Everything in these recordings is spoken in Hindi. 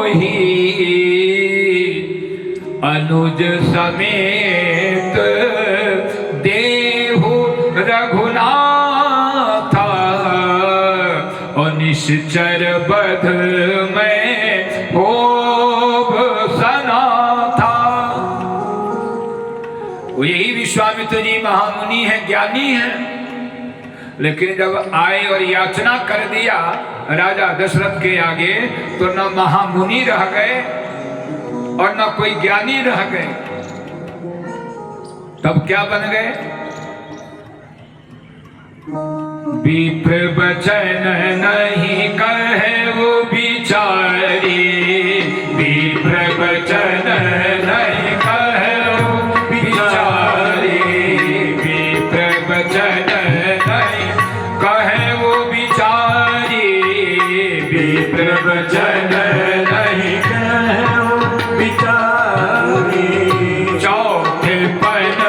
ही अनुज समेत देहु रघुनाथ और निश्चर बध में होब सना था। यही विश्वामित्र जी महामुनि है, ज्ञानी है, लेकिन जब आए और याचना कर दिया राजा दशरथ के आगे तो न महामुनि रह गए और न कोई ज्ञानी रह गए। तब क्या बन गए? विप्र वचन नहीं कहे वो बिचारी, विप्र वचन नहीं कहे वो बिचारी, विप्र वचन नहीं कहे वो बिचारी, विप्र वचन नहीं कहे वो बिचारी। चौथे पन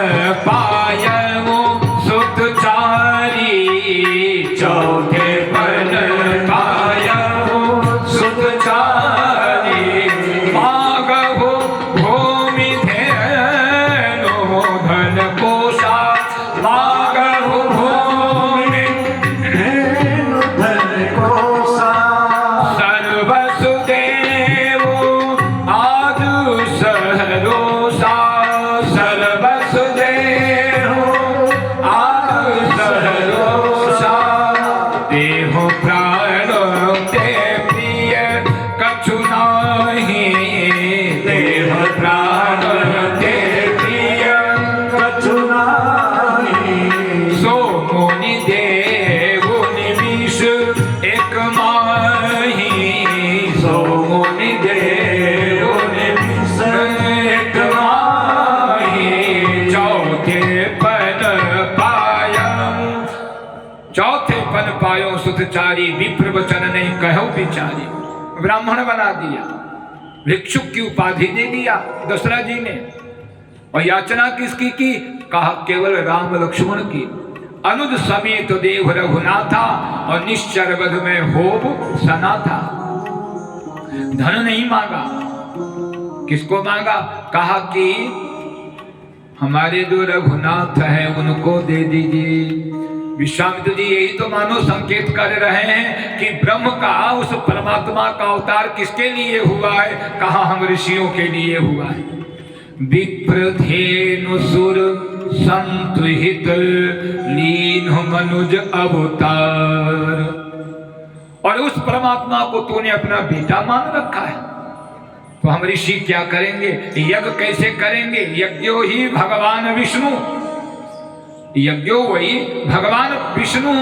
पाय वो सुतचारी, चौथे पन पाय वो सुतचारी। मागहो भूमि धेनु धन कोशा, मागहो भूमि धेनु धन कोशा। सर्वसुदेव आदु सहरोषा, सर्वसुदेव आदु सहरोषा। देहो प्राण ते प्रिय कछु नाही, देह प्राण ते प्रिय कछु नाही। सो मुनि देहु निमिष एक माही, सो मुनि देहु निमिष एक माही। चौथे पन पायम, चौथे पन पायो सुतचारी, विप्र वचन नहीं कहो बिचारी। ब्राह्मण बना दिया, भिक्षुक की उपाधि दे दिया दशरथ जी ने। और याचना किसकी की? कहा केवल राम लक्ष्मण की। अनुज समेत देव रघुनाथा और निश्चर वध में होब सना था। धन नहीं मांगा, किसको मांगा? कहा कि हमारे जो रघुनाथ है उनको दे दीजिए। विश्वामित्र जी यही तो मानो संकेत कर रहे हैं कि ब्रह्म का, उस परमात्मा का अवतार किसके लिए हुआ है? कहा हम ऋषियों के लिए हुआ है। विप्रधेनु सुर संतुहित लीन मनुज अवतार। और उस परमात्मा को तूने अपना बेटा मान रखा है, तो हम ऋषि क्या करेंगे? यज्ञ कैसे करेंगे? यज्ञो ही भगवान विष्णु, यज्ञो वही भगवान विष्णु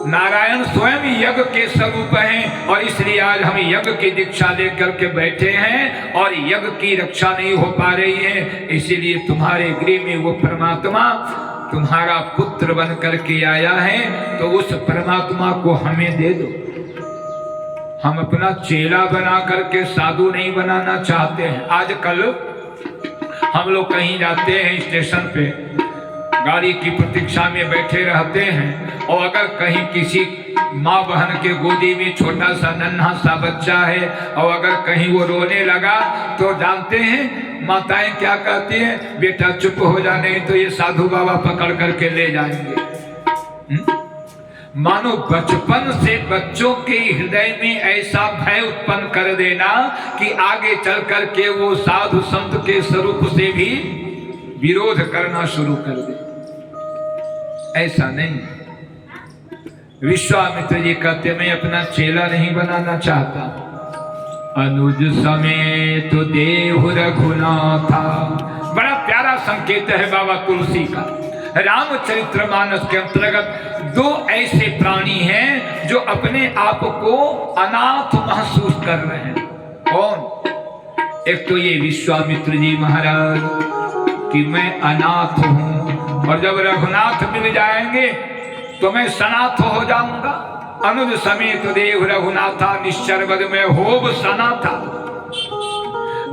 नारायण स्वयं यज्ञ के स्वरूप हैं। और इसलिए आज हम यज्ञ की दीक्षा लेकर के बैठे हैं और यज्ञ की रक्षा नहीं हो पा रही है। इसीलिए तुम्हारे गृह में वो परमात्मा तुम्हारा पुत्र बन करके आया है, तो उस परमात्मा को हमें दे दो। हम अपना चेला बना करके साधु नहीं बनाना चाहते हैं। आजकल हम लोग कहीं जाते हैं स्टेशन पे, गाड़ी की प्रतीक्षा में बैठे रहते हैं, और अगर कहीं किसी माँ बहन के गोदी में छोटा सा नन्हा सा बच्चा है और अगर कहीं वो रोने लगा तो जानते हैं माताएं क्या कहती हैं? बेटा चुप हो जा, नहीं तो ये साधु बाबा पकड़ करके ले जाएंगे। मानो बचपन से बच्चों के हृदय में ऐसा भय उत्पन्न कर देना कि आगे चल करके वो साधु संत के स्वरूप से भी विरोध करना शुरू कर दे। ऐसा नहीं। विश्वामित्र जी कहते मैं अपना चेला नहीं बनाना चाहता। अनुज समेत देहु रघुनाथा, बड़ा प्यारा संकेत है बाबा तुलसी का। रामचरितमानस के अंतर्गत दो ऐसे प्राणी हैं जो अपने आप को अनाथ महसूस कर रहे हैं। कौन? एक तो ये विश्वामित्र जी महाराज कि मैं अनाथ हूं, और जब रघुनाथ मिल जाएंगे तो मैं सनाथ हो जाऊंगा। अनुज समेत देव रघुनाथा, निश्चर वध में होब सना था।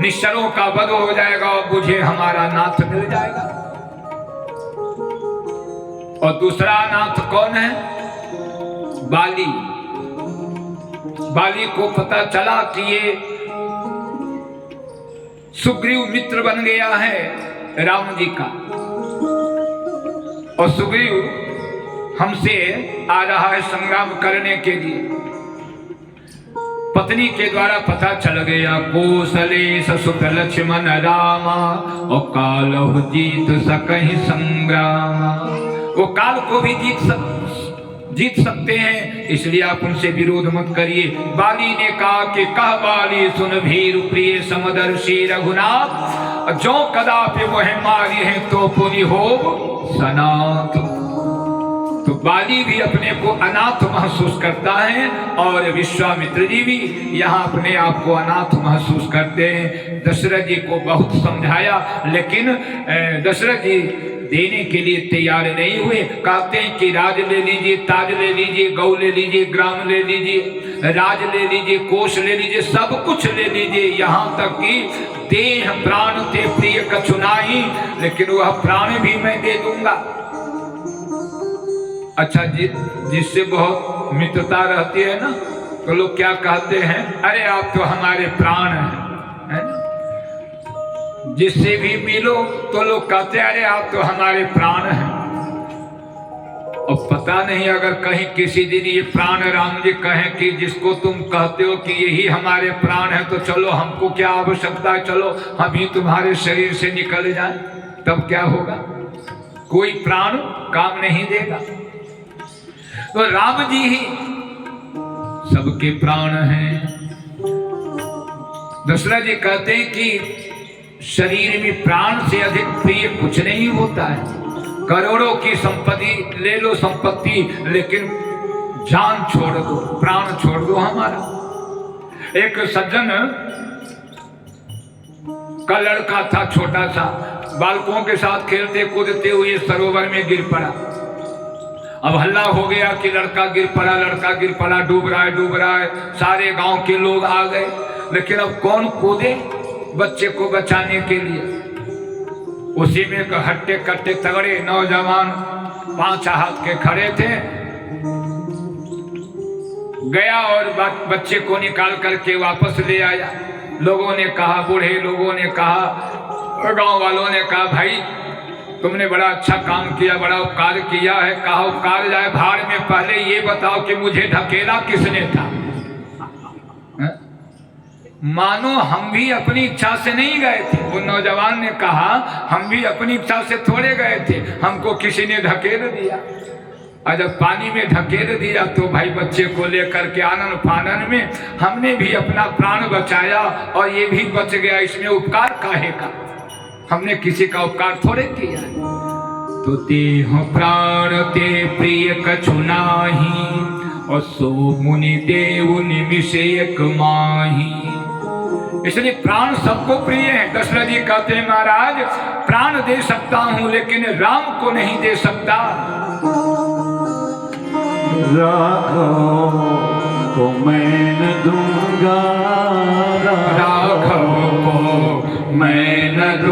निश्चरों का वध हो जाएगा और मुझे हमारा नाथ मिल जाएगा। और दूसरा नाथ कौन है? बाली। बाली को पता चला कि ये सुग्रीव मित्र बन गया है राम जी का, और सुग्रीव हमसे आ रहा है संग्राम करने के लिए। पत्नी के द्वारा पता चल गया, कौशले ससुत लक्ष्मण रामा, और काल जीत सकहि संग्राम। वो काल को भी जीत सकते हैं, इसलिए आप उनसे विरोध मत करिए। बाली ने कहा कि कह बाली सुन भीर प्रिय समदर्शी रघुनाथ, जो कदापि वह मारी है तो पुनि हो सनाथ। तो बाली भी अपने को अनाथ महसूस करता है, और विश्वामित्र जी भी यहाँ अपने आप को अनाथ महसूस करते हैं। दशरथ जी को बहुत समझाया, लेकिन दशरथ जी देने के लिए तैयार नहीं हुए। कहते हैं कि राज ले लीजिए, ताज ले लीजिए, गौ ले लीजिए, ग्राम ले लीजिए, राज ले लीजिए, कोष ले लीजिए, सब कुछ ले लीजिए, यहाँ तक कि देह प्राण ते प्रिय कछु नाही, लेकिन वह प्राण भी मैं दे दूंगा। अच्छा, जिससे बहुत मित्रता रहती है ना, तो लोग क्या कहते हैं, अरे आप तो हमारे प्राण हैं, है ना। जिससे भी मिलो तो लोग कहते हैं, अरे आप तो हमारे प्राण हैं। और पता नहीं, अगर कहीं किसी दिन ये प्राण राम जी कहें कि जिसको तुम कहते हो कि यही हमारे प्राण है, तो चलो हमको क्या आवश्यकता है, चलो हम ही तुम्हारे शरीर से निकल जाएं, तब क्या होगा? कोई प्राण काम नहीं देगा। तो राम जी ही सबके प्राण हैं। दशरथ जी कहते हैं कि शरीर में प्राण से अधिक प्रिय कुछ नहीं होता है। करोड़ों की संपत्ति ले लो, संपत्ति, लेकिन जान छोड़ दो, प्राण छोड़ दो हमारा। एक सज्जन का लड़का था, छोटा सा, बालकों के साथ खेलते कूदते हुए सरोवर में गिर पड़ा। अब हल्ला हो गया कि लड़का गिर पड़ा, लड़का गिर पड़ा, डूब रहा है, डूब रहा है। सारे गांव के लोग आ गए, लेकिन अब कौन कूदे बच्चे को बचाने के लिए? उसी में हट्टे कट्टे तगड़े नौजवान 5 हाथ के खड़े थे। गया और बच्चे को निकाल करके वापस ले आया। लोगों ने कहा, बूढ़े लोगों ने कहा, गांव वालों ने कहा, भाई तुमने बड़ा अच्छा काम किया, बड़ा उपकार किया है। कहा उपकार जाए भाड़ में, पहले ये बताओ कि मुझे ढकेला किसने था? मानो हम भी अपनी इच्छा से नहीं गए थे। वो नौजवान ने कहा, हम भी अपनी इच्छा से थोड़े गए थे, हमको किसी ने ढकेल दिया। और जब पानी में ढकेल दिया तो भाई बच्चे को लेकर के आनन फानन में हमने भी अपना प्राण बचाया, और ये भी बच गया। इसमें उपकार काहे का? हमने किसी का उपकार थोड़े किया। तो देह प्राण ते प्रिय कछु नाही, और सो मुनि देव निमिष एक माही। इसलिए प्राण सबको प्रिय है। दशरथ जी कहते हैं, महाराज प्राण दे सकता हूं, लेकिन राम को नहीं दे सकता। राघव को मैं न दूंगा, राघव को मैं न दूंगा।